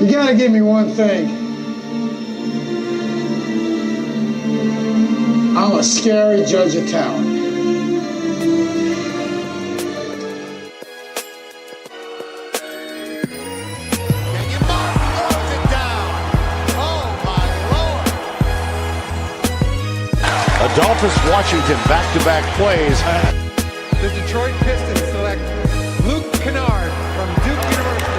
You gotta give me one thing. I'm a scary judge of talent. Adolphus Washington back-to-back plays. The Detroit Pistons select Luke Kennard from Duke University.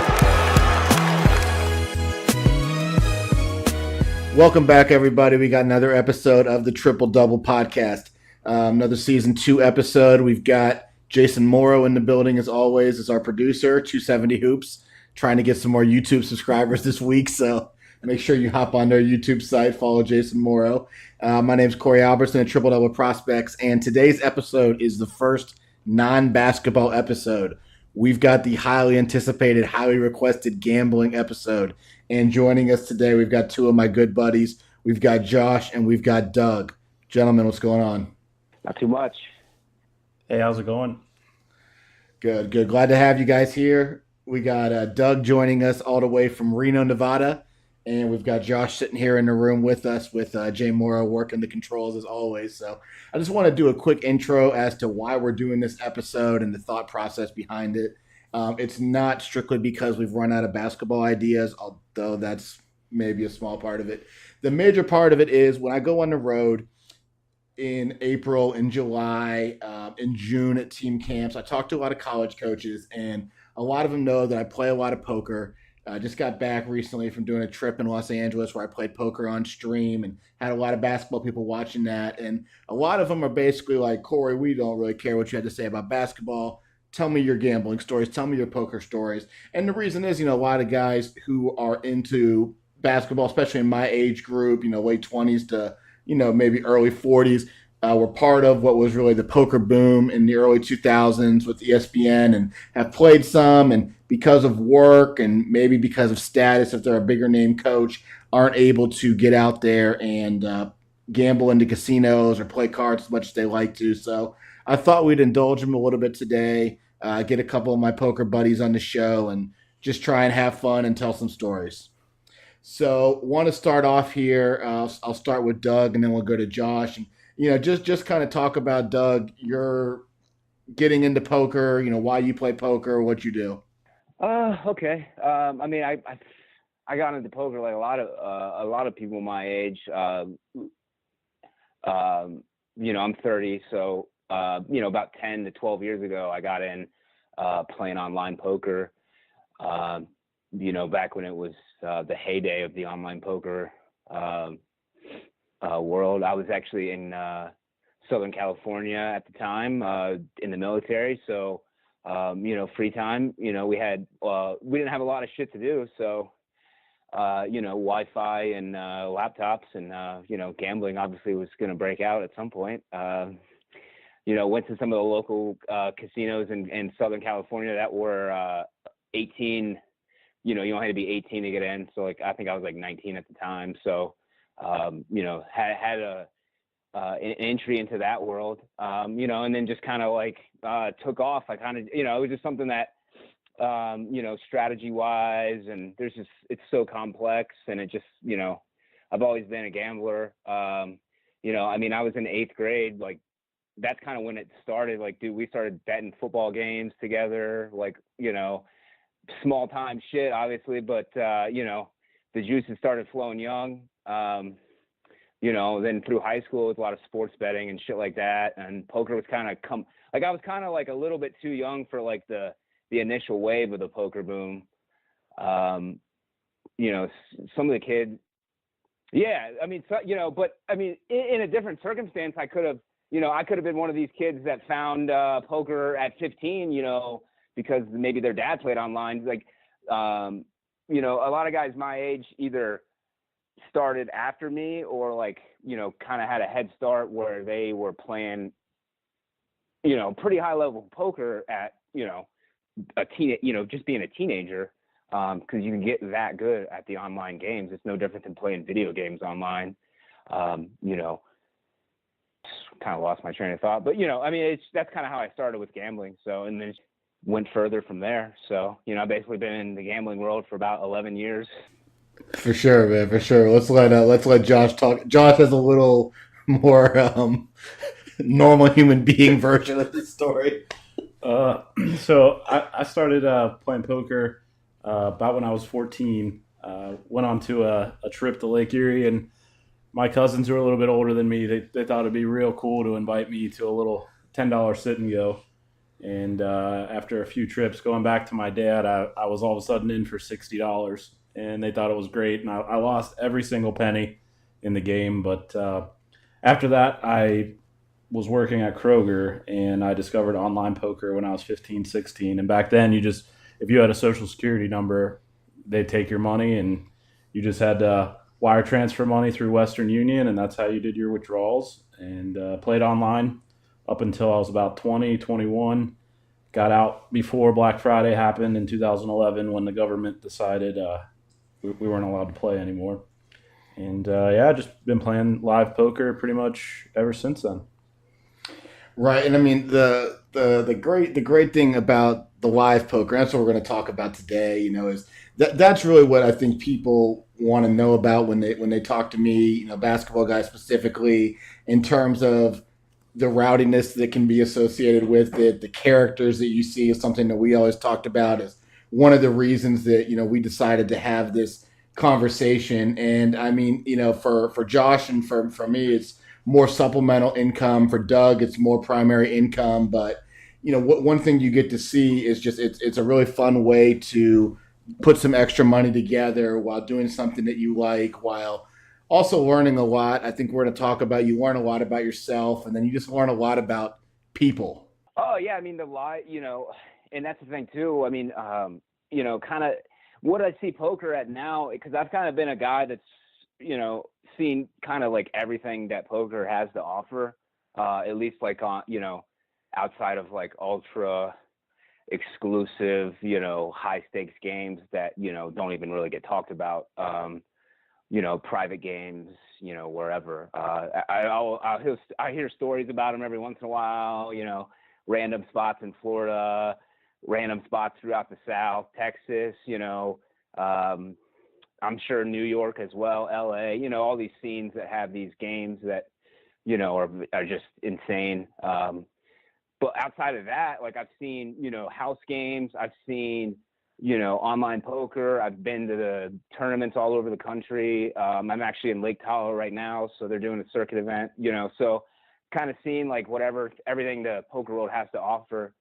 Welcome back, everybody. We got another episode of the Triple Double Podcast. Another season 2 episode. We've got Jason Morrow in the building, as always, as our producer, 270 Hoops, trying to get some more YouTube subscribers this week. So make sure you hop on their YouTube site, follow Jason Morrow. My name's Corey Albertson at Triple Double Prospects, and today's episode is the first non-basketball episode. We've got the highly anticipated, highly requested gambling episode. And joining us today, we've got two of my good buddies. We've got Josh and we've got Doug. Gentlemen, what's going on? Not too much. Hey, how's it going? Good. Glad to have you guys here. We got Doug joining us all the way from Reno, Nevada. And we've got Josh sitting here in the room with us with Jay Morrow working the controls as always. So I just want to do a quick intro as to why we're doing this episode and the thought process behind it. It's not strictly because we've run out of basketball ideas, although that's maybe a small part of it. The major part of it is when I go on the road in April, in July, in June at team camps, I talk to a lot of college coaches, and a lot of them know that I play a lot of poker. I just got back recently from doing a trip in Los Angeles where I played poker on stream and had a lot of basketball people watching that. And a lot of them are basically like, Corey, we don't really care what you had to say about basketball. Tell me your gambling stories. Tell me your poker stories. And the reason is, a lot of guys who are into basketball, especially in my age group, late 20s to, maybe early 40s, were part of what was really the poker boom in the early 2000s with ESPN and have played some, and because of work and maybe because of status, if they're a bigger name coach, aren't able to get out there and gamble into casinos or play cards as much as they like to. So I thought we'd indulge them a little bit today, get a couple of my poker buddies on the show and just try and have fun and tell some stories. So want to start off here. I'll start with Doug and then we'll go to Josh. And, just kind of talk about, Doug, you're getting into poker, why you play poker, what you do. Okay. I got into poker like a lot of people my age. I'm 30, so about 10 to 12 years ago, I got in playing online poker. Back when it was the heyday of the online poker world. I was actually in Southern California at the time in the military, so. Free time, we didn't have a lot of shit to do. So, Wi-Fi and laptops and, gambling obviously was going to break out at some point. Went to some of the local casinos in Southern California that were 18, you only had to be 18 to get in. So I think I was 19 at the time. So, had an entry into that world, and then just kind of took off. I kind of, it was just something that, strategy wise, and it's so complex, and it just, I've always been a gambler. I was in 8th grade, that's kind of when it started. We started betting football games together, small time shit, obviously, but, the juices started flowing young. Then through high school, it was a lot of sports betting and shit like that. And poker was kind of I was kind of a little bit too young for the initial wave of the poker boom. Some of the kids, yeah, but in a different circumstance, I could have been one of these kids that found poker at 15, because maybe their dad played online. A lot of guys my age either started after me or kind of had a head start where they were playing pretty high level poker at just being a teenager, because you can get that good at the online games. It's no different than playing video games online. Kind of lost my train of thought, but that's kind of how I started with gambling. So, and then went further from there. So, I've basically been in the gambling world for about 11 years. For sure, man. For sure. Let's let Josh talk. Josh has a little more normal human being version of this story. So I started playing poker about when I was 14. Went on to a trip to Lake Erie, and my cousins who are a little bit older than me, they thought it'd be real cool to invite me to a little $10 sit and go. And after a few trips going back to my dad, I was all of a sudden in for $60. And they thought it was great. And I lost every single penny in the game. But after that, I was working at Kroger, and I discovered online poker when I was 15, 16. And back then, if you had a social security number, they'd take your money, and you just had to wire transfer money through Western Union, and that's how you did your withdrawals. And played online up until I was about 20, 21. Got out before Black Friday happened in 2011 when the government decided we weren't allowed to play anymore. And just been playing live poker pretty much ever since then. Right, and I mean the great thing about the live poker, that's what we're going to talk about today. Is that's really what I think people want to know about when they talk to me. Basketball guys specifically, in terms of the rowdiness that can be associated with it, the characters that you see is something that we always talked about as one of the reasons that we decided to have this conversation. And I mean, for Josh and for me, it's more supplemental income. For Doug, it's more primary income. But one thing you get to see is just it's a really fun way to put some extra money together while doing something that you like, while also learning a lot. I think we're going to talk about, you learn a lot about yourself, and then you just learn a lot about people. Oh yeah, I mean and that's the thing too. I mean, kind of what I see poker at now, because I've kind of been a guy that's seen kind of like everything that poker has to offer, at least like on outside of like ultra exclusive high stakes games that don't even really get talked about. Private games, wherever. I hear stories about them every once in a while, random spots in Florida, random spots throughout the South, Texas, I'm sure New York as well, LA, all these scenes that have these games that, are just insane. But outside of that, like I've seen, house games, I've seen, online poker. I've been to the tournaments all over the country. I'm actually in Lake Tahoe right now, so they're doing a circuit event, so kind of seeing like everything the poker world has to offer.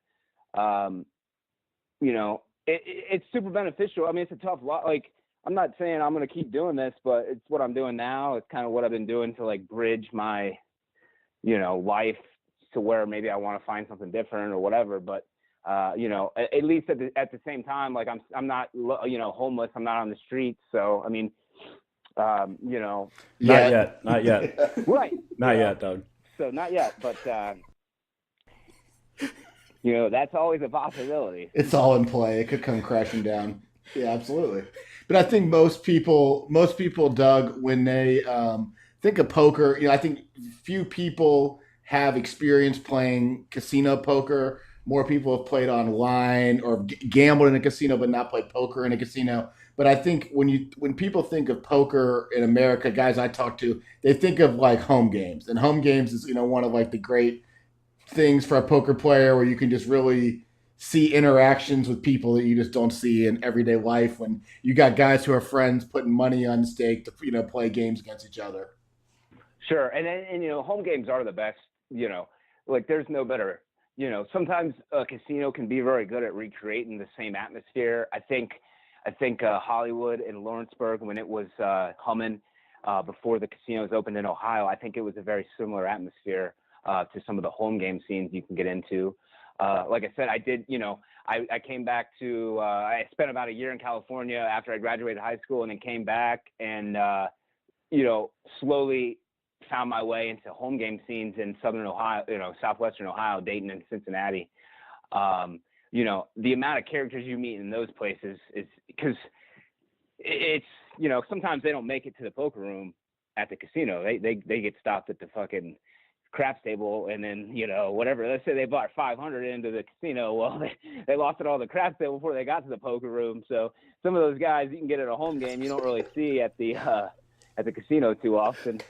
It's super beneficial. I mean, it's a tough lot. Like, I'm not saying I'm going to keep doing this, but it's what I'm doing now. It's kind of what I've been doing to like bridge my, life to where maybe I want to find something different or whatever. But, at least at the same time, like I'm not, homeless. I'm not on the streets. So, I mean, Not yet. right. Not yet, Doug. So not yet, but, that's always a possibility. It's all in play. It could come crashing down. Yeah, absolutely. But I think most people, Doug, when they think of poker, I think few people have experience playing casino poker. More people have played online or gambled in a casino, but not played poker in a casino. But I think when people think of poker in America, guys I talk to, they think of like home games, and home games is one of like the great things for a poker player, where you can just really see interactions with people that you just don't see in everyday life when you got guys who are friends putting money on stake to play games against each other. Sure. And home games are the best, like there's no better, sometimes a casino can be very good at recreating the same atmosphere. I think Hollywood and Lawrenceburg, when it was humming before the casinos opened in Ohio, I think it was a very similar atmosphere to some of the home game scenes you can get into. Like I said, I did, I came back to, I spent about a year in California after I graduated high school, and then came back and, slowly found my way into home game scenes in Southern Ohio, Southwestern Ohio, Dayton and Cincinnati. The amount of characters you meet in those places is because it's, sometimes they don't make it to the poker room at the casino. They get stopped at the fucking craps table, and then, you know, whatever, let's say they bought 500 into the casino. Well, they lost it all the craps table before they got to the poker room. So some of those guys you can get at a home game, you don't really see at the casino too often.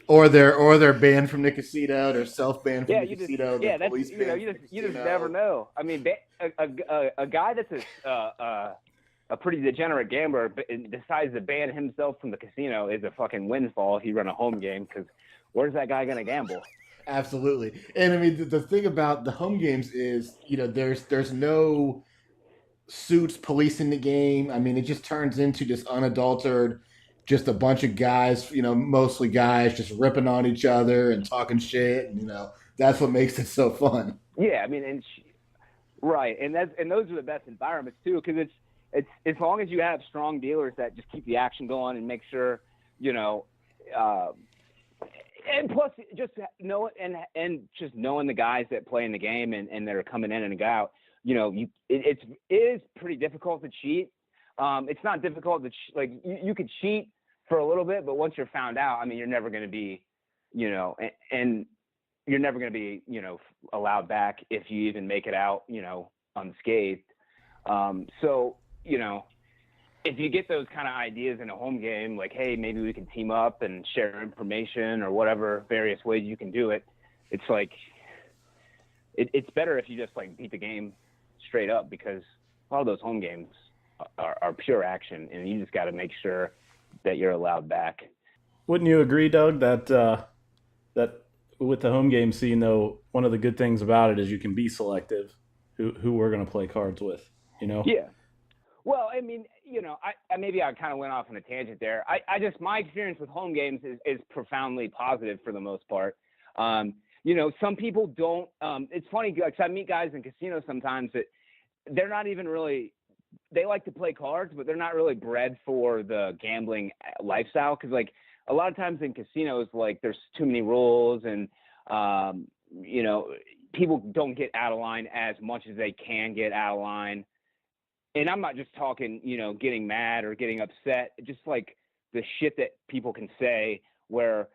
Or they're banned from the casino. They're self-banned from the you casino. just, The police you know, banned you just never know. I mean, a guy that's a pretty degenerate gambler decides to ban himself from the casino is a fucking windfall if you run a home game, because where's that guy going to gamble? Absolutely. And I mean, the thing about the home games is, you know, there's no suits policing the game. I mean, it just turns into just unadulterated, just a bunch of guys, you know, mostly guys just ripping on each other and talking shit. And, you know, that's what makes it so fun. Yeah, I mean, right. And those are the best environments too, because it's as long as you have strong dealers that just keep the action going and make sure, you know, and plus just know and just knowing the guys that play in the game and that are coming in and out, you know, it is pretty difficult to cheat. It's not difficult to like you could cheat for a little bit, but once you're found out, I mean, you're never going to be, you know, and you're never going to be, you know, allowed back if you even make it out, you know, unscathed. So, you know, if you get those kind of ideas in a home game, like, hey, maybe we can team up and share information or whatever various ways you can do it. It's like, it's better if you just like beat the game straight up, because a lot of those home games are pure action, and you just got to make sure that you're allowed back. Wouldn't you agree, Doug, that that with the home game scene, though, one of the good things about it is you can be selective who we're going to play cards with, you know? Yeah. Well, I mean, you know, I maybe I kind of went off on a tangent there. I just, my experience with home games is profoundly positive for the most part. You know, some people don't, it's funny, because I meet guys in casinos sometimes that they're not even really, they like to play cards, but they're not really bred for the gambling lifestyle. Cause like a lot of times in casinos, like there's too many rules, and, you know, people don't get out of line as much as they can get out of line. And I'm not just talking, you know, getting mad or getting upset, just like the shit that people can say where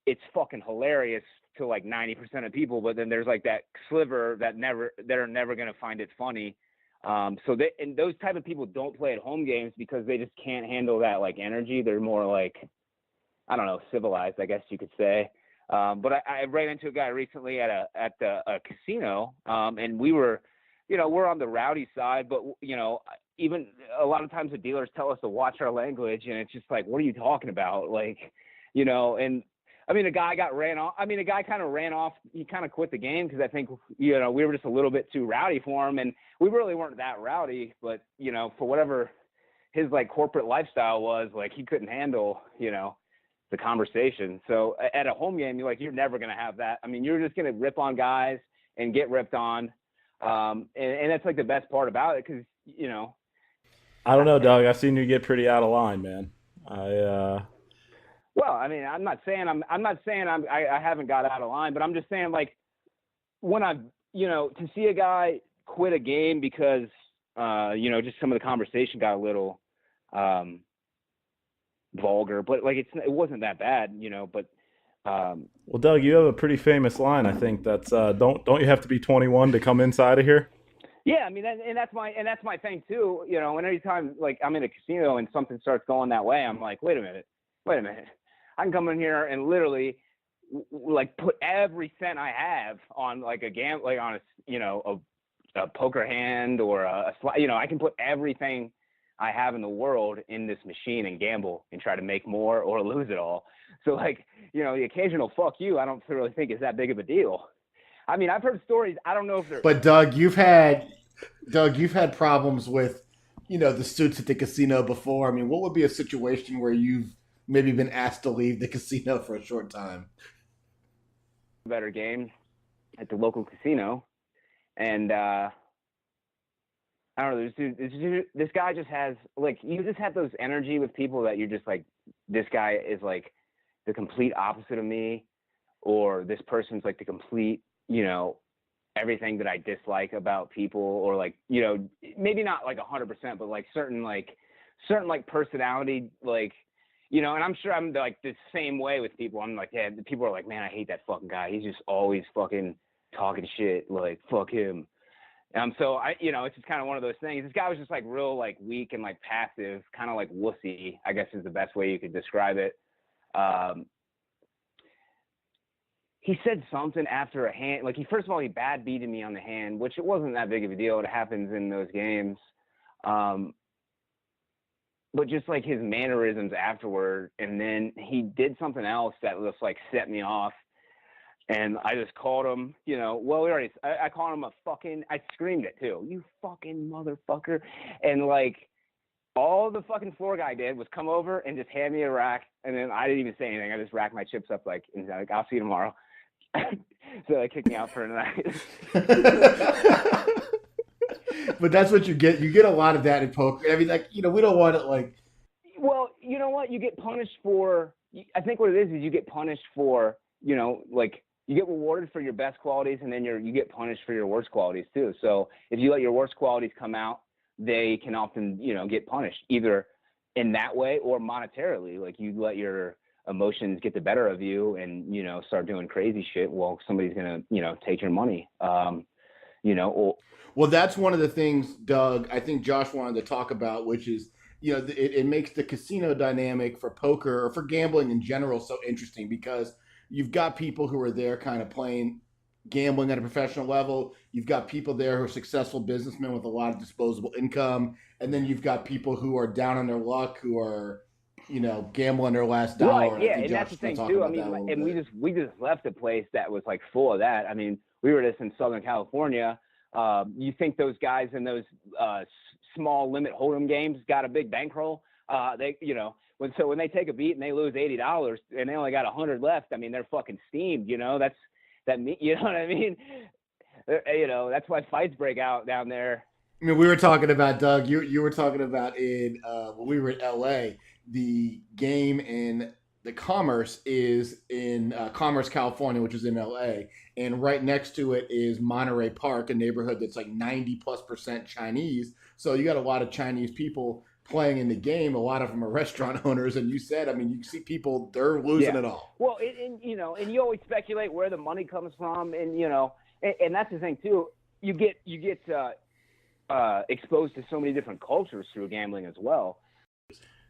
it's fucking hilarious to like 90% of people, but then there's like that sliver that are never going to find it funny. So and those type of people don't play at home games because they just can't handle that like energy. They're more like, I don't know, civilized, I guess you could say. But I ran into a guy recently at a casino, and we were, you know, we're on the rowdy side, but, you know, even a lot of times the dealers tell us to watch our language, and it's just like, what are you talking about? Like, you know, and I mean, a guy kind of ran off. He kind of quit the game because I think, you know, we were just a little bit too rowdy for him, and we really weren't that rowdy, but, you know, for whatever his like corporate lifestyle was, like he couldn't handle, you know, the conversation. So at a home game, you're never going to have that. I mean, you're just going to rip on guys and get ripped on. And that's like the best part about it, because, you know, I don't know, Doug. I've seen you get pretty out of line, man. Well, I mean, I'm not saying I haven't got out of line, but I'm just saying, like, when you know, to see a guy quit a game because, you know, just some of the conversation got a little vulgar, but like it wasn't that bad, you know. But well, Doug, you have a pretty famous line. I think that's don't you have to be 21 to come inside of here? Yeah, I mean, and that's my thing too. You know, and every time like I'm in a casino and something starts going that way, I'm like, wait a minute. I can come in here and literally like put every cent I have on like a like on a, you know, a poker hand or you know, I can put everything I have in the world in this machine and gamble and try to make more or lose it all. So like, you know, the occasional fuck you, I don't really think is that big of a deal. I mean, I've heard stories. I don't know if they're. But Doug, you've had problems with, you know, the suits at the casino before. I mean, what would be a situation where you've maybe been asked to leave the casino for a short time? Better game at the local casino, and I don't know. This guy just has like, you just have those energy with people that you're just like, this guy is like the complete opposite of me, or this person's like the complete, you know, everything that I dislike about people, or like, you know, maybe not like 100%, but like certain personality, like, you know, and I'm sure I'm like the same way with people. I'm like, yeah, people are like, man, I hate that fucking guy. He's just always fucking talking shit. Like, fuck him. So it's just kind of one of those things. This guy was just like real, like weak and like passive, kind of like wussy, I guess is the best way you could describe it. He said something after a hand, like first of all, he bad beated me on the hand, which it wasn't that big of a deal. It happens in those games. But just like his mannerisms afterward, and then he did something else that just like set me off. And I just called him, I called him I screamed it too. You fucking motherfucker. And like all the fucking floor guy did was come over and just hand me a rack. And then I didn't even say anything. I just racked my chips up and like, I'll see you tomorrow. So they kicked me out for a night. But that's what you get. You get a lot of that in poker. I mean, like, we don't want it like. Well, you know what? You get punished for, I think what it is you get punished for, like you get rewarded for your best qualities, and then you get punished for your worst qualities too. So if you let your worst qualities come out, they can often, get punished either in that way or monetarily. Like you let your emotions get the better of you and, start doing crazy shit. Well, somebody's going to, take your money, Well, that's one of the things, Doug, I think Josh wanted to talk about, which is, it makes the casino dynamic for poker or for gambling in general so interesting because you've got people who are there kind of playing gambling at a professional level. You've got people there who are successful businessmen with a lot of disposable income. And then you've got people who are down on their luck, who are, gambling their last dollar. Right, yeah, and that's the thing too. I mean, and we just left a place that was like full of that. I mean, we were just in Southern California. You think those guys in those small limit hold'em games got a big bankroll? When they take a beat and they lose $80 and they only got 100 left, I mean, they're fucking steamed. You know what I mean? That's why fights break out down there. I mean, we were talking about, Doug, you were talking about when we were in LA, the game in the Commerce is in Commerce, California, which is in LA. And right next to it is Monterey Park, a neighborhood that's like 90+% Chinese. So you got a lot of Chinese people playing in the game. A lot of them are restaurant owners. And you said, I mean, you see people, they're losing it all. Well, and you always speculate where the money comes from. And, and that's the thing too. You get exposed to so many different cultures through gambling as well.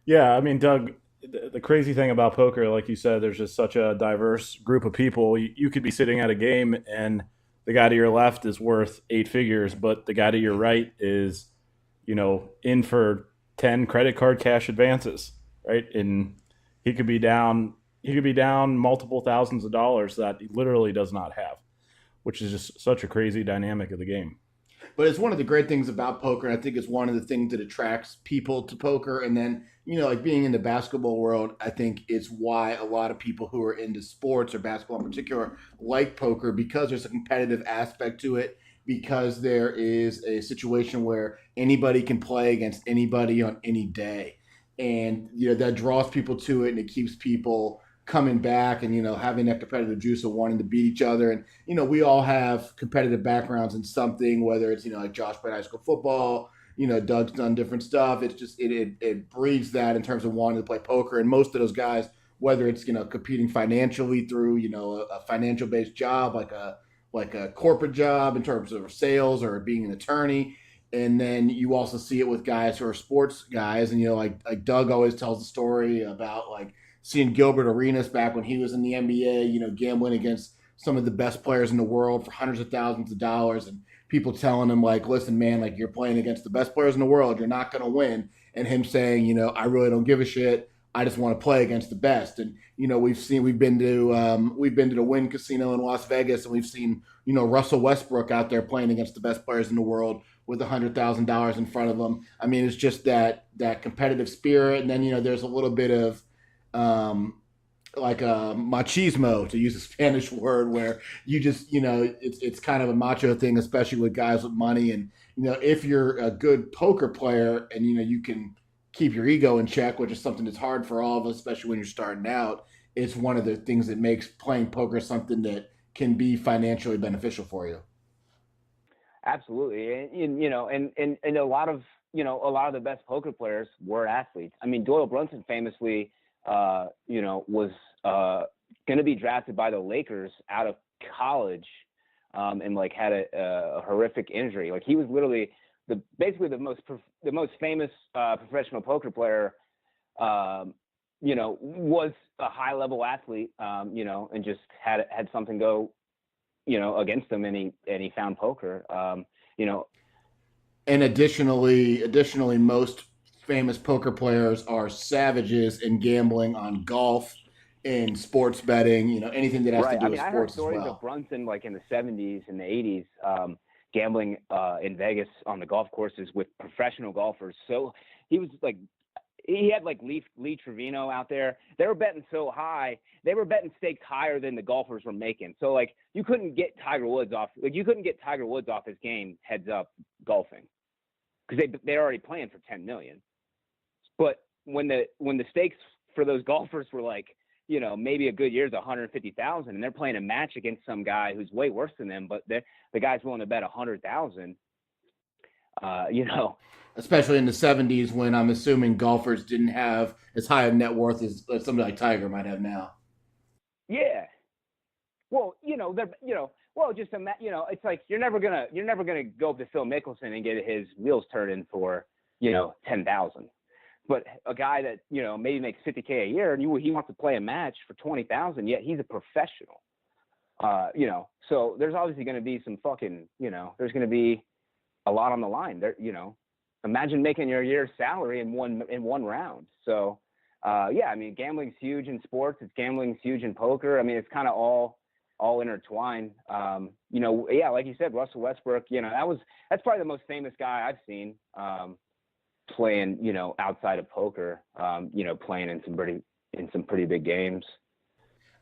Yeah, I mean, Doug, the crazy thing about poker, like you said, there's just such a diverse group of people. You could be sitting at a game and the guy to your left is worth 8 figures, but the guy to your right is, in for 10 credit card cash advances, right? And he could be down multiple thousands of dollars that he literally does not have, which is just such a crazy dynamic of the game. But it's one of the great things about poker. And I think it's one of the things that attracts people to poker. And then, like being in the basketball world, I think it's why a lot of people who are into sports or basketball in particular like poker, because there's a competitive aspect to it, because there is a situation where anybody can play against anybody on any day. And, that draws people to it and it keeps people coming back and, having that competitive juice of wanting to beat each other. And, we all have competitive backgrounds in something, whether it's, like Josh played high school football, Doug's done different stuff. It's just, it breeds that in terms of wanting to play poker. And most of those guys, whether it's, competing financially through, a financial based job, like a corporate job in terms of sales or being an attorney. And then you also see it with guys who are sports guys. And, like Doug always tells the story about like seeing Gilbert Arenas back when he was in the NBA, gambling against some of the best players in the world for hundreds of thousands of dollars, and people telling him like, listen, man, like you're playing against the best players in the world. You're not going to win. And him saying, I really don't give a shit. I just want to play against the best. And, we've been to the Wynn Casino in Las Vegas, and we've seen, Russell Westbrook out there playing against the best players in the world with $100,000 in front of them. I mean, it's just that competitive spirit. And then, there's a little bit of, like a machismo, to use a Spanish word, where you just, it's kind of a macho thing, especially with guys with money. And, if you're a good poker player and, you can keep your ego in check, which is something that's hard for all of us, especially when you're starting out, it's one of the things that makes playing poker something that can be financially beneficial for you. Absolutely. And a lot of the best poker players were athletes. I mean, Doyle Brunson famously was going to be drafted by the Lakers out of college, and like had a horrific injury. Like he was literally basically the most famous professional poker player. Was a high level athlete, and just had something go, against him, and he found poker. And additionally, most famous poker players are savages in gambling on golf, in sports betting, anything that has to do with I heard sports as stories well. of Brunson, like in the 70s and the 80s, gambling in Vegas on the golf courses with professional golfers. So he was like, he had like Lee Trevino out there. They were betting so high. They were betting stakes higher than the golfers were making. So like you couldn't get Tiger Woods off his game heads up golfing, because they're already playing for 10 million. But when the stakes for those golfers were like, maybe a good year is 150,000, and they're playing a match against some guy who's way worse than them, but the guy's willing to bet 100,000. Especially in the 70s, when I'm assuming golfers didn't have as high a net worth as somebody like Tiger might have now. Yeah. Well, it's like you're never gonna go up to Phil Mickelson and get his wheels turning for 10,000. But a guy that maybe makes $50K a year, and he wants to play a match for 20,000, yet he's a professional. So there's obviously going to be some fucking, there's going to be a lot on the line there. Imagine making your year's salary in one round. So gambling's huge in sports. Gambling's huge in poker. I mean, it's kind of all intertwined. Like you said, Russell Westbrook. That's probably the most famous guy I've seen. Playing, outside of poker, playing in some pretty big games.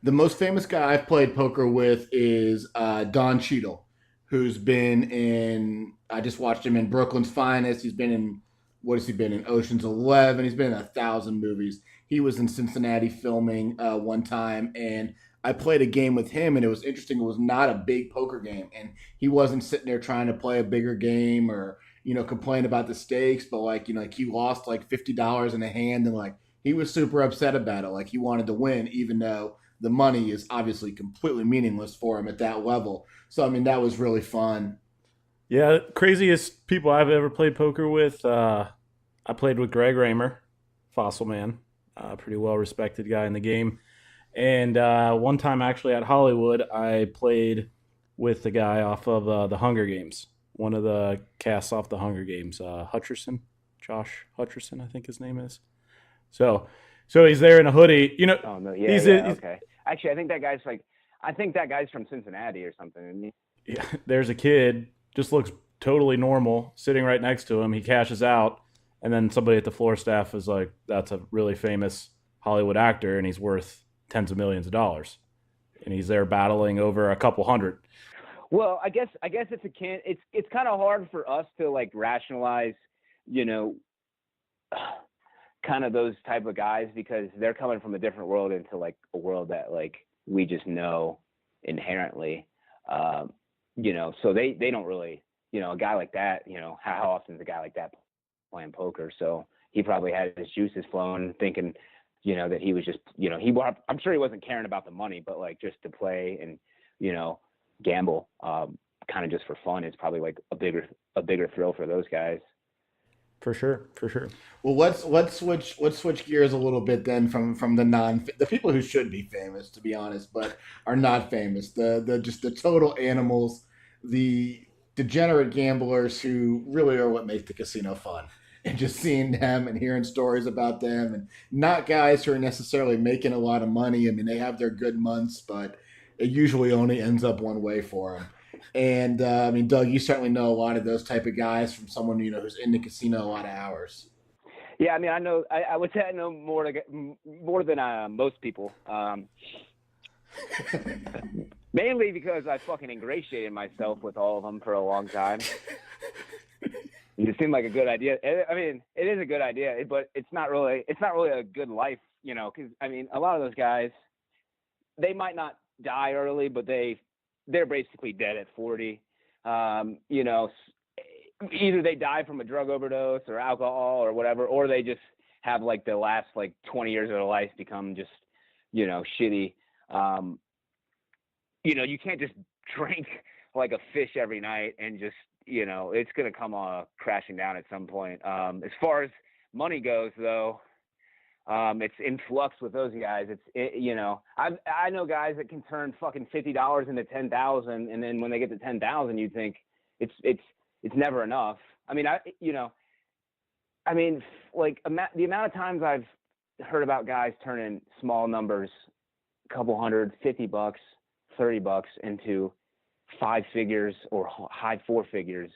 The most famous guy I've played poker with is Don Cheadle, who's been in, I just watched him in Brooklyn's Finest. He's been in, what has he been in? Ocean's 11. He's been in 1,000 movies. He was in Cincinnati filming one time, and I played a game with him, and it was interesting. It was not a big poker game, and he wasn't sitting there trying to play a bigger game or complain about the stakes, but like he lost like $50 in a hand, and like he was super upset about it. Like he wanted to win, even though the money is obviously completely meaningless for him at that level. So I mean, that was really fun. Yeah, craziest people I've ever played poker with. I played with Greg Raymer, Fossil Man, pretty well respected guy in the game. And one time actually at Hollywood, I played with the guy off of the Hunger Games. One of the casts off the Hunger Games, Hutcherson, Josh Hutcherson, I think his name is. So he's there in a hoodie. Oh no, yeah, he's okay. Actually, I think that guy's from Cincinnati or something, isn't he? Yeah, there's a kid, just looks totally normal, sitting right next to him. He cashes out, and then somebody at the floor staff is like, "That's a really famous Hollywood actor, and he's worth tens of millions of dollars." And he's there battling over a couple hundred. Well, I guess it's kind of hard for us to like rationalize, kind of those type of guys, because they're coming from a different world into like a world that like we just know inherently, so they don't really, a guy like that, how often is a guy like that playing poker? So he probably had his juices flowing, thinking, that he was just, I'm sure he wasn't caring about the money, but like just to play and, gamble, kind of just for fun is probably like a bigger thrill for those guys. For sure. Well, let's switch gears a little bit then from the people who should be famous, to be honest, but are not famous. The total animals, the degenerate gamblers who really are what make the casino fun. And just seeing them and hearing stories about them, and not guys who are necessarily making a lot of money. I mean, they have their good months, but it usually only ends up one way for them. And I mean, Doug, you certainly know a lot of those type of guys from someone who's in the casino a lot of hours. Yeah, I mean, I would say I know more than most people. Mainly because I fucking ingratiated myself with all of them for a long time. It seemed like a good idea. I mean, it is a good idea, but it's not really a good life, because I mean, a lot of those guys, they might not die early, but they're basically dead at 40. Either they die from a drug overdose or alcohol or whatever, or they just have like the last like 20 years of their life become just, shitty. You can't just drink like a fish every night and just, it's going to come crashing down at some point. As far as money goes, though, it's in flux with those guys. I know guys that can turn fucking $50 into 10,000, and then when they get to 10,000, you think it's never enough. I mean, the amount of times I've heard about guys turning small numbers, a couple hundred, $50, $30 into 5 figures or high 4 figures.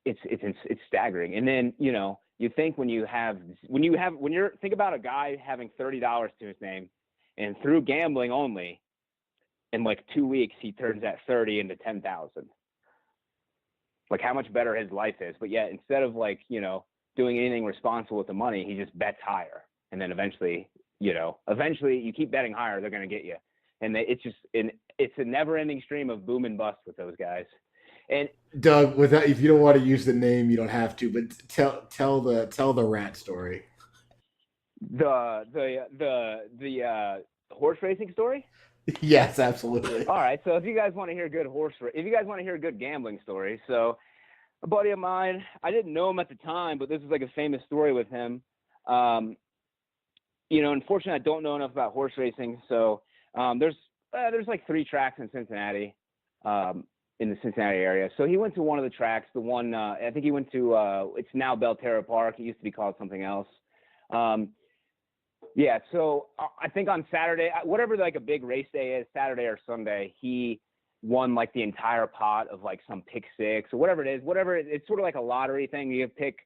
It's staggering. And then, you think think about a guy having $30 to his name, and through gambling only, in like 2 weeks, he turns that 30 into 10,000. Like how much better his life is. But yet, instead of doing anything responsible with the money, he just bets higher. And then eventually you keep betting higher, they're going to get you. And it's a never-ending stream of boom and bust with those guys. And Doug, if you don't want to use the name, you don't have to. But tell the rat story. The horse racing story. Yes, absolutely. All right. So if you guys want to hear a good gambling story, so a buddy of mine, I didn't know him at the time, but this is like a famous story with him. Unfortunately, I don't know enough about horse racing, so there's like 3 tracks in Cincinnati. In the Cincinnati area. So he went to one of the tracks, the one, I think he went to, it's now Belterra Park. It used to be called something else. So I think on Saturday, whatever like a big race day is, Saturday or Sunday, he won like the entire pot of like some pick 6 or whatever it is, it's sort of like a lottery thing. You pick,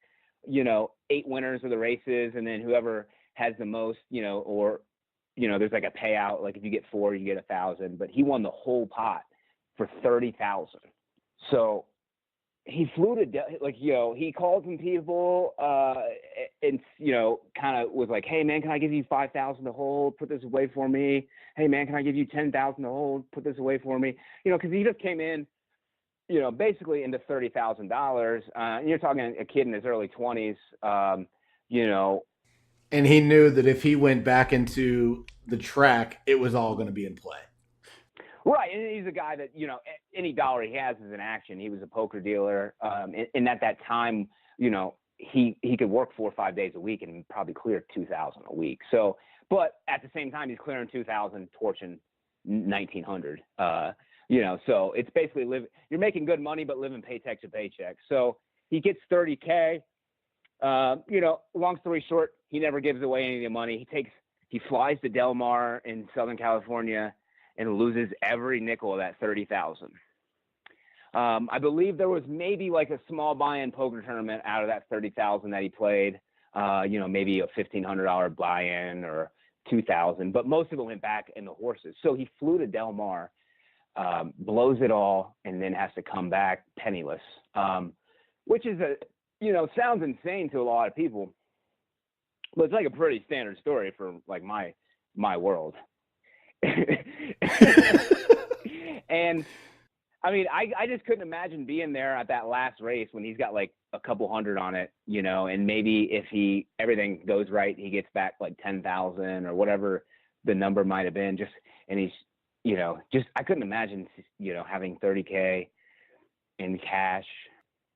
8 winners of the races, and then whoever has the most, there's like a payout. Like if you get 4, you get 1,000, but he won the whole pot for 30,000. So he flew to he called some people and kind of was like, hey man, can I give you 5,000 to hold? Put this away for me. Hey man, can I give you 10,000 to hold? Put this away for me. Because he just came in, basically into $30,000. You're talking a kid in his early 20s. And he knew that if he went back into the track, it was all going to be in play. Right, and he's a guy that, any dollar he has is an action. He was a poker dealer, and at that time, he could work 4 or 5 days a week and probably clear 2,000 a week. So, but at the same time, he's clearing 2,000, torching 1,900. So it's basically you're making good money, but living paycheck to paycheck. So he gets $30K. Long story short, he never gives away any of the money. He flies to Del Mar in Southern California and loses every nickel of that 30,000. I believe there was maybe like a small buy-in poker tournament out of that 30,000 that he played. Maybe a $1,500 buy-in or 2,000, but most of it went back in the horses. So he flew to Del Mar, blows it all, and then has to come back penniless, which is sounds insane to a lot of people, but it's like a pretty standard story for like my world. And I mean, I just couldn't imagine being there at that last race when he's got like a couple hundred on it, and maybe if everything goes right, he gets back like 10,000 or whatever the number might have been. I couldn't imagine, having 30K in cash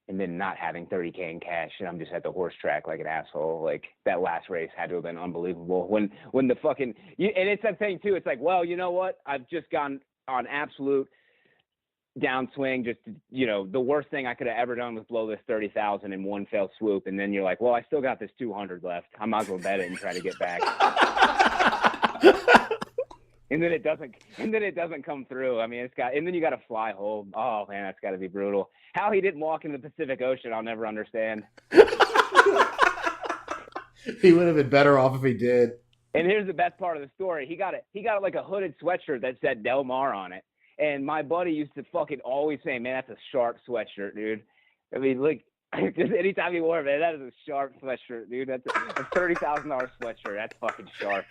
and then not having 30K in cash, and I'm just at the horse track like an asshole. Like that last race had to have been unbelievable. When the fucking and it's that thing too. It's like, well, you know what? I've just gone on absolute downswing. Just the worst thing I could have ever done was blow this 30,000 in one fell swoop. And then you're like, well, I still got this 200 left. I might as well bet it and try to get back. And then it doesn't come through. I mean, and then you got to fly home. Oh man, that's got to be brutal. How he didn't walk into the Pacific Ocean, I'll never understand. He would have been better off if he did. And here's the best part of the story. He got like a hooded sweatshirt that said Del Mar on it. And my buddy used to fucking always say, man, that's a sharp sweatshirt, dude. I mean, like, just anytime he wore it, man, that is a sharp sweatshirt, dude. That's a $30,000 sweatshirt. That's fucking sharp.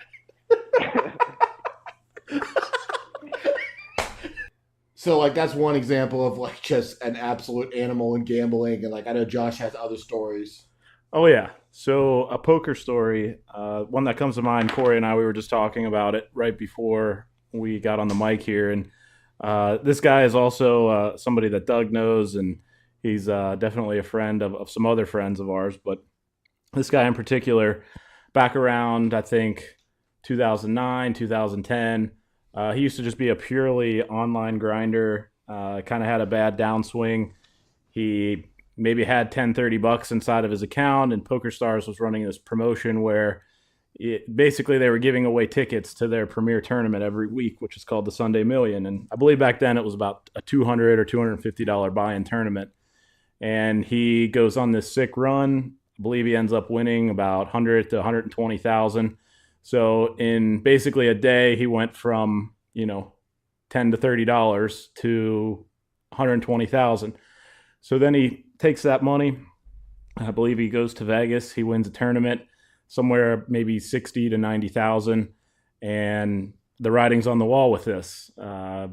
So like that's one example of like just an absolute animal in gambling, and like I know Josh has other stories. Oh yeah, So a poker story, one that comes to mind, Corey and I, we were just talking about it right before we got on the mic here. And this guy is also somebody that Doug knows, and he's definitely a friend of some other friends of ours. But this guy in particular, back around, I think, 2009, 2010, he used to just be a purely online grinder, kind of had a bad downswing. He maybe had 10, $30 inside of his account, and PokerStars was running this promotion where basically they were giving away tickets to their premier tournament every week, which is called the Sunday Million. And I believe back then it was about a $200 or $250 buy-in tournament. And he goes on this sick run. I believe he ends up winning about 100 to 120,000. So in basically a day, he went from, $10 to $30 to 120,000. So then he takes that money. I believe he goes to Vegas. He wins a tournament somewhere maybe 60 to 90,000, and the writing's on the wall with this.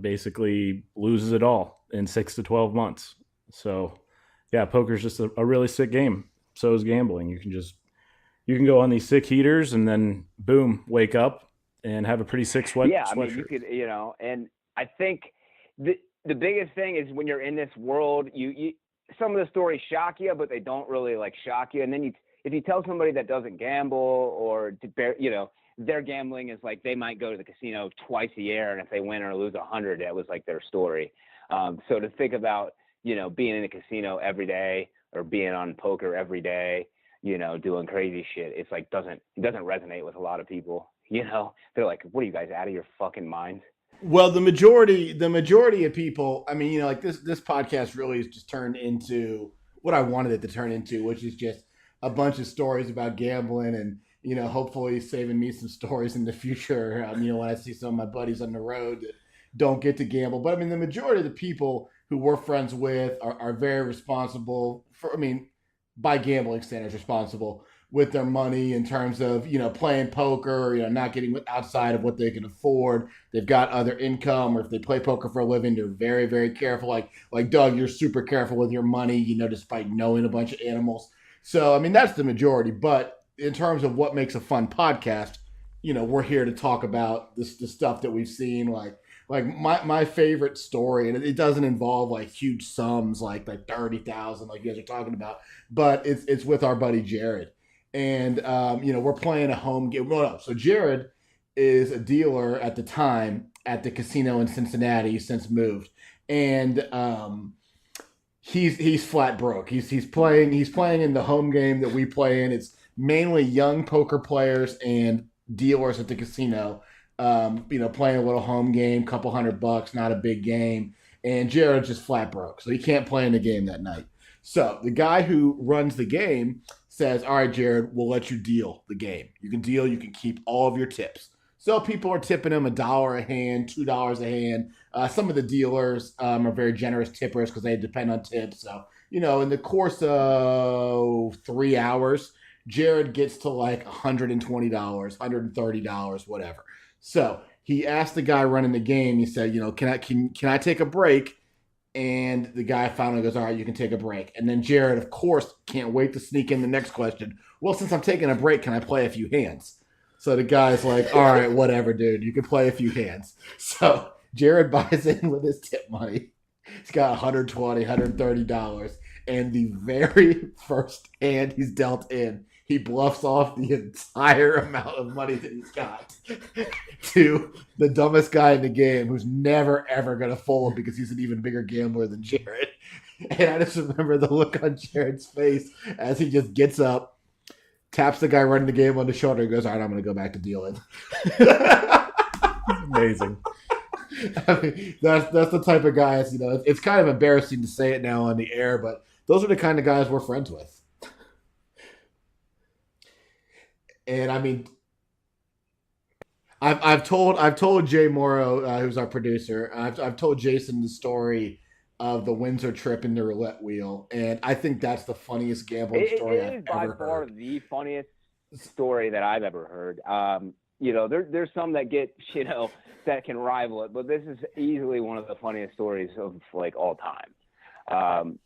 Basically loses it all in 6 to 12 months. So yeah, poker's just a really sick game. So is gambling. You can go on these sick heaters and then boom, wake up and have a pretty sick sweat. Yeah, I mean, you could, and I think the biggest thing is when you're in this world, you some of the stories shock you, but they don't really like shock you. And then if you tell somebody that doesn't gamble or their gambling is like they might go to the casino twice a year, and if they win or lose 100, that was like their story. So to think about being in a casino every day or being on poker every day, doing crazy shit, it's like it doesn't resonate with a lot of people. They're like, what are you guys, out of your fucking minds? Well, the majority of people, I mean, like this podcast really has just turned into what I wanted it to turn into, which is just a bunch of stories about gambling and, hopefully saving me some stories in the future. When I see some of my buddies on the road that don't get to gamble. But I mean, the majority of the people who we're friends with are very responsible by gambling standards, responsible with their money in terms of, playing poker, not getting outside of what they can afford. They've got other income, or if they play poker for a living, they're very, very careful. Like Doug, you're super careful with your money, despite knowing a bunch of animals. So, I mean, that's the majority. But in terms of what makes a fun podcast, we're here to talk about the stuff that we've seen, like my favorite story, and it doesn't involve like huge sums like 30,000 like you guys are talking about, but it's with our buddy Jared. And, we're playing a home game. Well, no. So Jared is a dealer at the time at the casino in Cincinnati. He's since moved. And he's flat broke. He's playing in the home game that we play in. It's mainly young poker players and dealers at the casino, playing a little home game, couple $100, not a big game. And Jared's just flat broke. So he can't play in the game that night. So the guy who runs the game says, all right, Jared, we'll let you deal the game. You can deal. You can keep all of your tips. So people are tipping him $1 a hand, $2 a hand. Some of the dealers are very generous tippers because they depend on tips. So, in the course of 3 hours, Jared gets to like $120, $130, whatever. So he asked the guy running the game, he said, can I take a break? And the guy finally goes, all right, you can take a break. And then Jared, of course, can't wait to sneak in the next question. Well, since I'm taking a break, can I play a few hands? So the guy's like, all right, whatever, dude. You can play a few hands. So Jared buys in with his tip money. He's got $120, $130. And the very first hand he's dealt in, he bluffs off the entire amount of money that he's got to the dumbest guy in the game who's never, ever going to fold because he's an even bigger gambler than Jared. And I just remember the look on Jared's face as he just gets up, taps the guy running the game on the shoulder, and goes, all right, I'm going to go back to dealing. Amazing. I mean, that's the type of guys, it's kind of embarrassing to say it now on the air, but those are the kind of guys we're friends with. And I mean, I've told Jay Morrow, who's our producer, I've told Jason the story of the Windsor trip in the roulette wheel, and I think that's the funniest gambling story I've ever heard. It is by far the funniest story that I've ever heard. There's some that get that can rival it, but this is easily one of the funniest stories of like all time.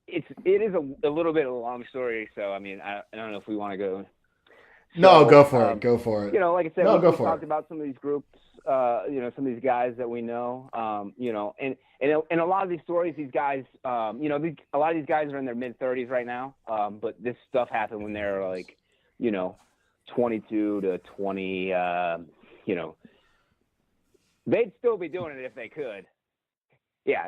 it is a little bit of a long story. So I mean, I don't know if we want to go. No, So, go for it. Go for it. You know, like I said, No, we go for talked it. about some of these groups. You know, some of these guys that we know. You know, and a lot of these stories, these guys. You know, a lot of these guys are in their mid-30s right now. But this stuff happened when they're like, you know, 22 to 20. You know, they'd still be doing it if they could. Yeah,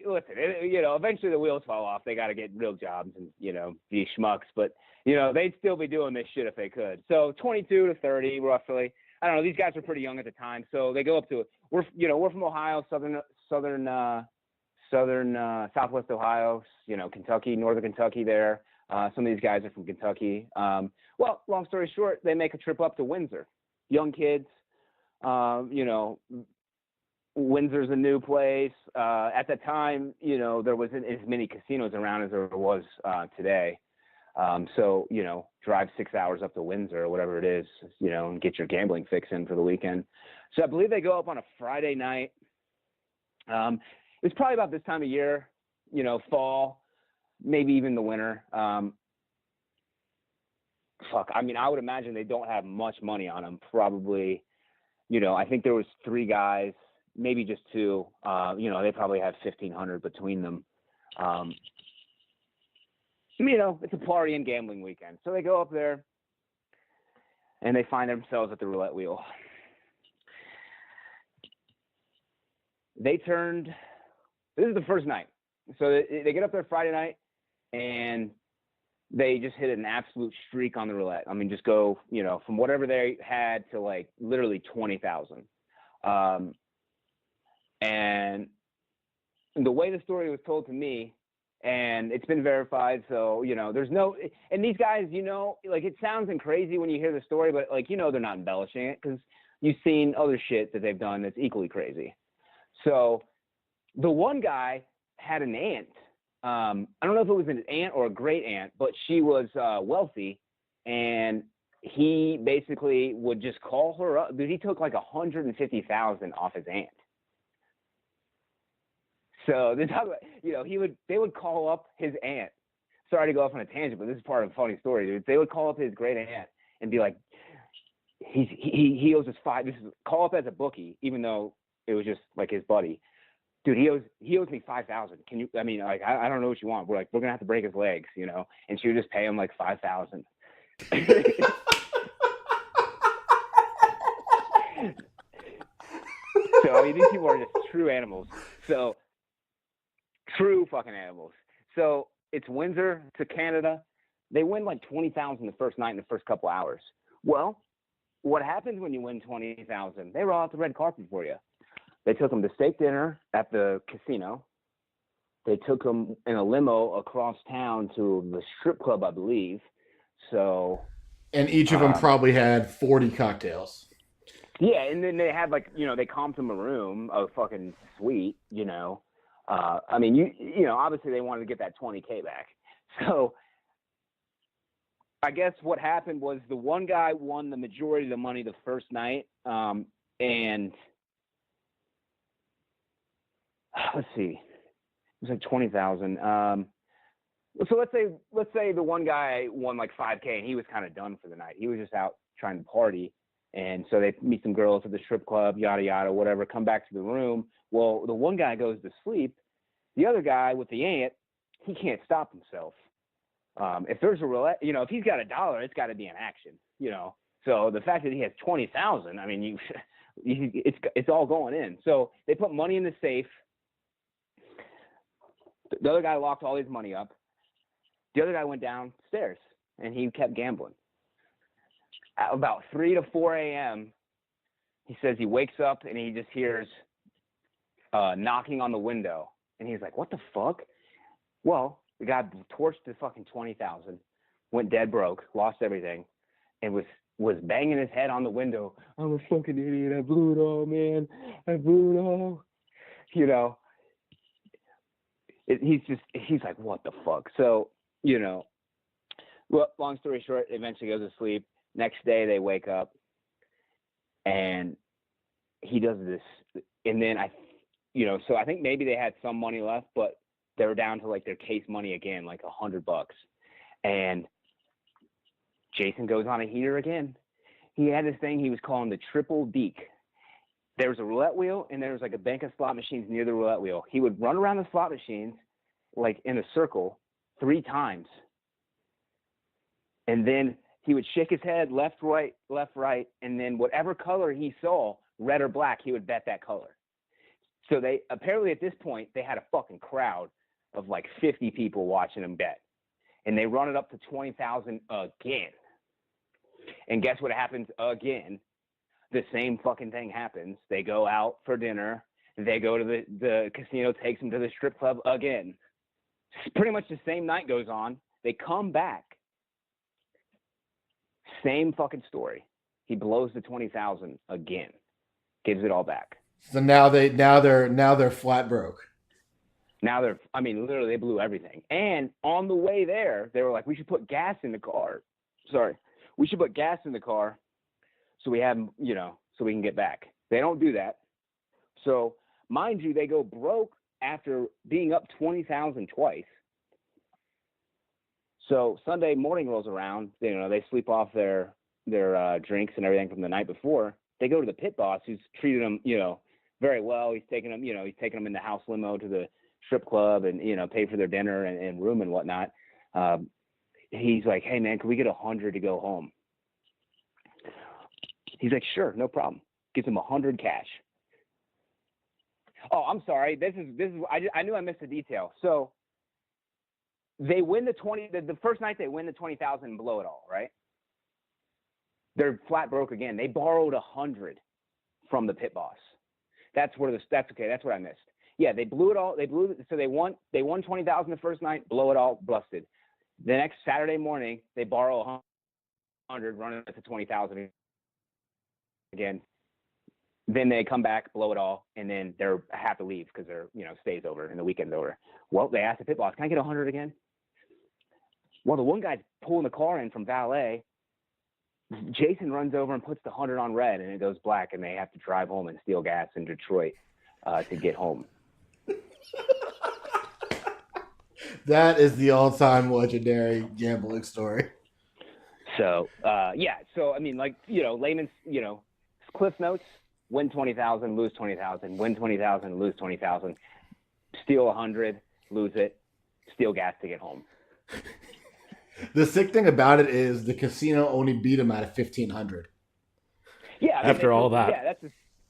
listen, you know, eventually the wheels fall off. They got to get real jobs and, you know, be schmucks. But, you know, they'd still be doing this shit if they could. So 22 to 30, roughly. I don't know. These guys were pretty young at the time. So they go up to, we're from Ohio, southwest Ohio, you know, Kentucky, northern Kentucky there. Some of these guys are from Kentucky. Well, long story short, they make a trip up to Windsor. Young kids, you know, Windsor's a new place. At the time, you know, there wasn't as many casinos around as there was today. So, you know, drive 6 hours up to Windsor or whatever it is, you know, and get your gambling fix in for the weekend. So I believe they go up on a Friday night. It's probably about this time of year, you know, fall, maybe even the winter. I mean, I would imagine they don't have much money on them. Probably, you know, I think there was 3 guys, maybe just 2. You know, they probably have 1,500 between them. You know, it's a party and gambling weekend. So they go up there and they find themselves at the roulette wheel. This is the first night. So they get up there Friday night and they just hit an absolute streak on the roulette. I mean, just go, you know, from whatever they had to like literally 20,000. And the way the story was told to me, and it's been verified, so, you know, and these guys, you know, like, it sounds crazy when you hear the story, but, like, you know, they're not embellishing it because you've seen other shit that they've done that's equally crazy. So the one guy had an aunt. I don't know if it was an aunt or a great aunt, but she was wealthy, and he basically would just call her up. Dude, he took like $150,000 off his aunt. So they talk about, you know, they would call up his aunt. Sorry to go off on a tangent, but this is part of a funny story, dude. They would call up his great aunt and be like, he owes us call up as a bookie, even though it was just like his buddy. Dude, he owes me $5,000. Can you? I mean, like, I don't know what you want. We're gonna have to break his legs, you know. And she would just pay him like $5,000. So I mean, these people are just true animals. So true fucking animals. So it's Windsor to Canada. They win like 20,000 the first night in the first couple hours. Well, what happens when you win 20,000? They roll out the red carpet for you. They took them to steak dinner at the casino. They took them in a limo across town to the strip club, I believe. So, and each of them probably had 40 cocktails. Yeah, and then they had, like, you know, they comped them a room, a fucking suite, you know. I mean, you know, obviously they wanted to get that $20K back. So I guess what happened was the one guy won the majority of the money the first night, and let's see, it was like 20,000. So let's say the one guy won like $5K, and he was kind of done for the night. He was just out trying to party, and so they meet some girls at the strip club, yada yada, whatever. Come back to the room. Well, the one guy goes to sleep. The other guy with the aunt, he can't stop himself. If there's a roulette, you know, if he's got $1, it's got to be an action, you know. So the fact that he has 20,000, I mean, it's all going in. So they put money in the safe. The other guy locked all his money up. The other guy went downstairs and he kept gambling. At about 3 to 4 a.m., he says he wakes up and he just hears knocking on the window. And he's like, what the fuck? Well, the guy torched the fucking 20,000, went dead broke, lost everything, and was banging his head on the window. I'm a fucking idiot. I blew it all, man. I blew it all. You know, he's like, what the fuck? So, you know, well, long story short, eventually goes to sleep. Next day they wake up and he does this. And then so I think maybe they had some money left, but They were down to like their case money again, like $100. And Jason goes on a heater again. He had this thing he was calling the triple deke. There was a roulette wheel and there was like a bank of slot machines near the roulette wheel. He would run around the slot machines like in a circle 3 times. And then he would shake his head left, right, and then whatever color he saw, red or black, he would bet that color. So they apparently at this point they had a fucking crowd of like 50 people watching him bet. And they run it up to 20,000 again. And guess what happens again? The same fucking thing happens. They go out for dinner. They go to the casino, takes them to the strip club again. Pretty much the same night goes on. They come back. Same fucking story. He blows the 20,000 again. Gives it all back. So now they're flat broke. Now literally they blew everything. And on the way there, they were like, we should put gas in the car. We should put gas in the car so we have, so we can get back. They don't do that. So mind you, they go broke after being up 20,000 twice. So Sunday morning rolls around, they sleep off their drinks and everything from the night before. They go to the pit boss who's treated them, very well. He's taking them, in the house limo to the strip club and, paid for their dinner and room and whatnot. He's like, hey man, can we get 100 to go home? He's like, sure, no problem. Gives him 100 cash. Oh, I'm sorry. This is, I knew I missed a detail. So they win the first night they win the 20,000 and blow it all, right? They're flat broke again. They borrowed 100 from the pit boss. That's okay. That's what I missed. Yeah, they blew it all. So they won 20,000 the first night, blow it all, busted. The next Saturday morning, they borrow 100, run it to 20,000 again. Then they come back, blow it all, and then they're have to leave because they're, stays over and the weekend's over. Well, they asked the pit boss, can I get 100 again? Well, the one guy's pulling the car in from valet. Jason runs over and puts the 100 on red, and it goes black, and they have to drive home and steal gas in Detroit to get home. That is the all-time legendary gambling story. So, So, layman's, Cliff Notes, win 20,000, lose 20,000, win 20,000, lose 20,000, steal 100, lose it, steal gas to get home. The sick thing about it is the casino only beat him out of 1,500. Yeah. After all that.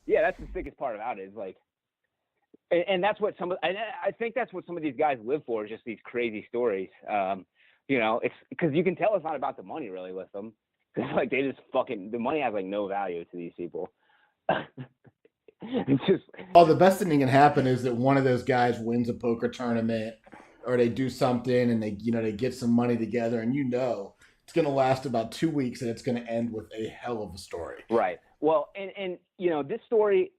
Yeah, that's the sickest part about it is like, and that's what I think that's what some of these guys live for, is just these crazy stories. It's because you can tell it's not about the money really with them. It's like they just the money has like no value to these people. It's just. Oh, the best thing that can happen is that one of those guys wins a poker tournament, or they do something and they get some money together, and it's going to last about 2 weeks and it's going to end with a hell of a story. Right. Well, and this story,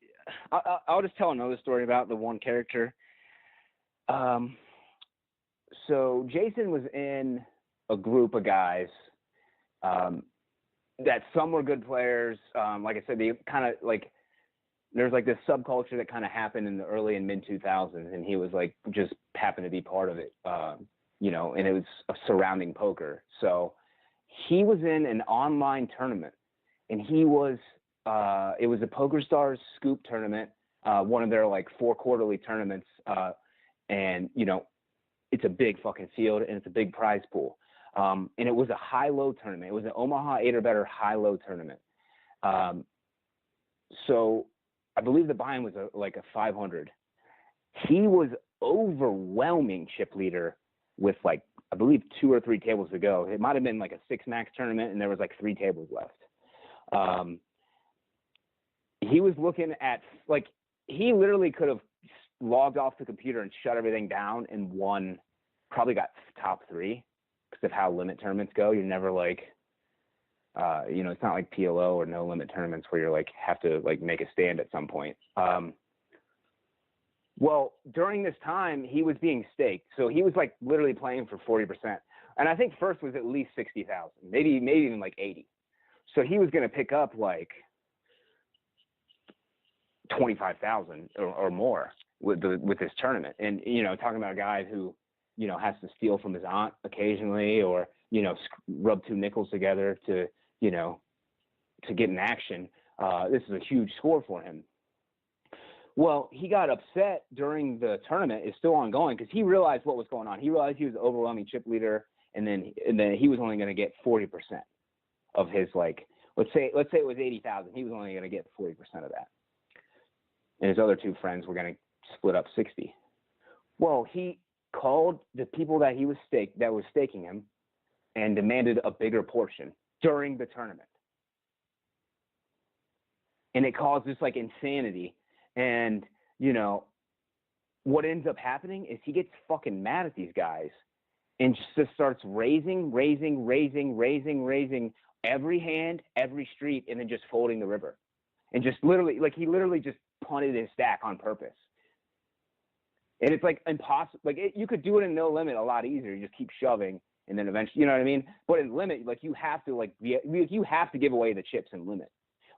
I'll just tell another story about the one character. So Jason was in a group of guys that some were good players. Like I said, they kind of like, there's like this subculture that kind of happened in the early and mid 2000s, and he was like just happened to be part of it, and it was surrounding poker. So he was in an online tournament, and he was it was a Poker Stars Scoop tournament, one of their like 4 quarterly tournaments, and it's a big fucking field and it's a big prize pool, and it was a high-low tournament. It was an Omaha 8 or better high-low tournament. So I believe the buy-in was like a 500. He was overwhelming chip leader with like, I believe 2 or 3 tables to go. It might've been like a 6-max tournament and there was like 3 tables left. He was looking at like, he literally could have logged off the computer and shut everything down and won, probably got top 3 because of how limit tournaments go. You're never like, it's not like PLO or no limit tournaments where you're like have to like make a stand at some point. Well, during this time he was being staked, so he was like literally playing for 40%, and I think first was at least 60,000, maybe even like 80. So he was going to pick up like $25,000 or more with this tournament. And, you know, talking about a guy who, you know, has to steal from his aunt occasionally, or, you know, rub two nickels together to, you know, to get in action. This is a huge score for him. Well, he got upset during the tournament. It's still ongoing because he realized what was going on. He realized he was the overwhelming chip leader, and then he was only going to get 40% of his, like, let's say it was 80,000. He was only going to get 40% of that, and his other two friends were going to split up 60. Well, he called the people that was staking him and demanded a bigger portion during the tournament, and it caused this like insanity. And, you know, what ends up happening is he gets fucking mad at these guys and just starts raising every hand, every street, and then just folding the river. And just he literally just punted his stack on purpose. And it's like impossible. Like you could do it in no limit a lot easier. You just keep shoving, and then eventually, you know what I mean? But in limit, like you have to give away the chips in limit.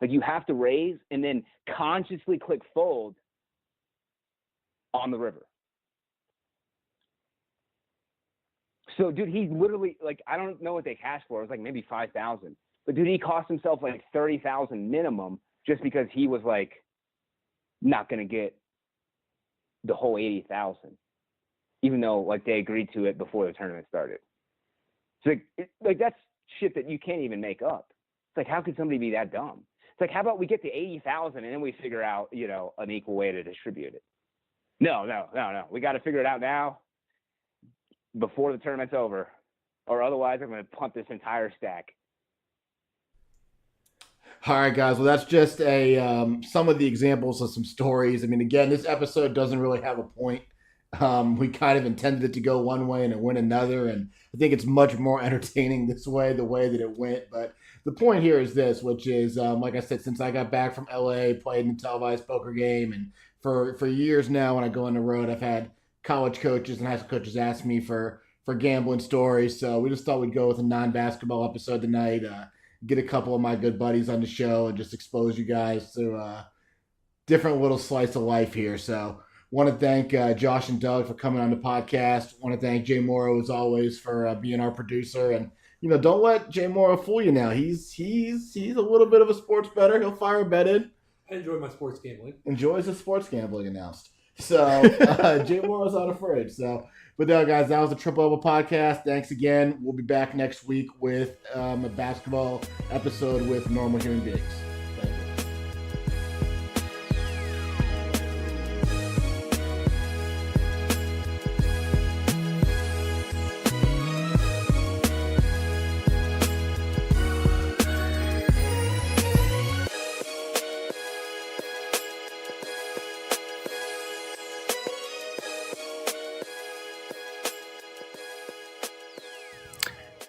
Like you have to raise and then consciously click fold on the river. So, dude, he literally, like, I don't know what they cashed for. It was like maybe 5,000. But dude, he cost himself like 30,000 minimum just because he was like not gonna get the whole 80,000, even though like they agreed to it before the tournament started. So like that's shit that you can't even make up. It's like, how could somebody be that dumb? It's like, how about we get to 80,000 and then we figure out, you know, an equal way to distribute it? No. We got to figure it out now before the tournament's over, or otherwise I'm going to punt this entire stack. All right, guys. Well, that's just some of the examples of some stories. I mean, again, this episode doesn't really have a point. We kind of intended it to go one way and it went another, and I think it's much more entertaining this way, the way that it went. But the point here is this, which is, like I said, since I got back from LA, played in the televised poker game, and for years now when I go on the road, I've had college coaches and high school coaches ask me for gambling stories. So we just thought we'd go with a non-basketball episode tonight, get a couple of my good buddies on the show and just expose you guys to a different little slice of life here. So want to thank Josh and Doug for coming on the podcast. Want to thank Jay Morrow, as always, for being our producer. And, you know, don't let Jay Morrow fool you now. He's a little bit of a sports bettor. He'll fire a bet in. I enjoy my sports gambling. Enjoys his sports gambling announced. So Jay Morrow's not afraid. So, but no, guys, that was the Triple Double Podcast. Thanks again. We'll be back next week with a basketball episode with normal human beings. Thank you.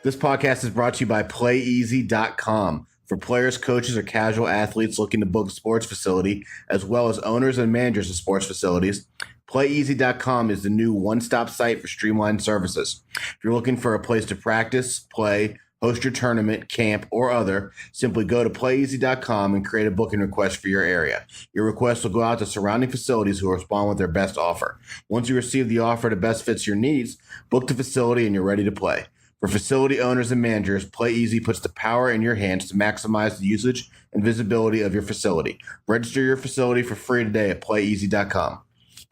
This podcast is brought to you by PlayEasy.com. For players, coaches, or casual athletes looking to book a sports facility, as well as owners and managers of sports facilities, PlayEasy.com is the new one-stop site for streamlined services. If you're looking for a place to practice, play, host your tournament, camp, or other, simply go to PlayEasy.com and create a booking request for your area. Your request will go out to surrounding facilities who will respond with their best offer. Once you receive the offer that best fits your needs, book the facility and you're ready to play. For facility owners and managers, PlayEasy puts the power in your hands to maximize the usage and visibility of your facility. Register your facility for free today at PlayEasy.com.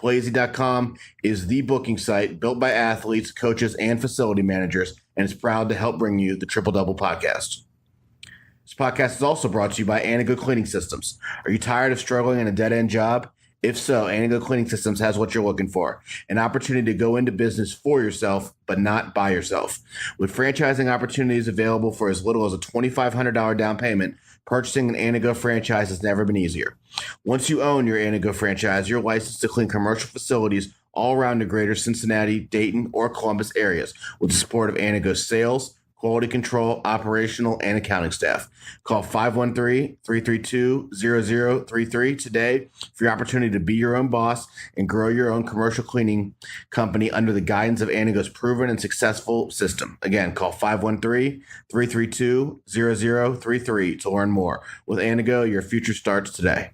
PlayEasy.com is the booking site built by athletes, coaches, and facility managers, and is proud to help bring you the Triple Double Podcast. This podcast is also brought to you by Anago Cleaning Systems. Are you tired of struggling in a dead-end job? If so, Anago Cleaning Systems has what you're looking for, an opportunity to go into business for yourself, but not by yourself. With franchising opportunities available for as little as a $2,500 down payment, purchasing an Anago franchise has never been easier. Once you own your Anago franchise, you're licensed to clean commercial facilities all around the greater Cincinnati, Dayton, or Columbus areas with the support of Anago's sales, quality control, operational, and accounting staff. Call 513-332-0033 today for your opportunity to be your own boss and grow your own commercial cleaning company under the guidance of Anago's proven and successful system. Again, call 513-332-0033 to learn more. With Anago, your future starts today.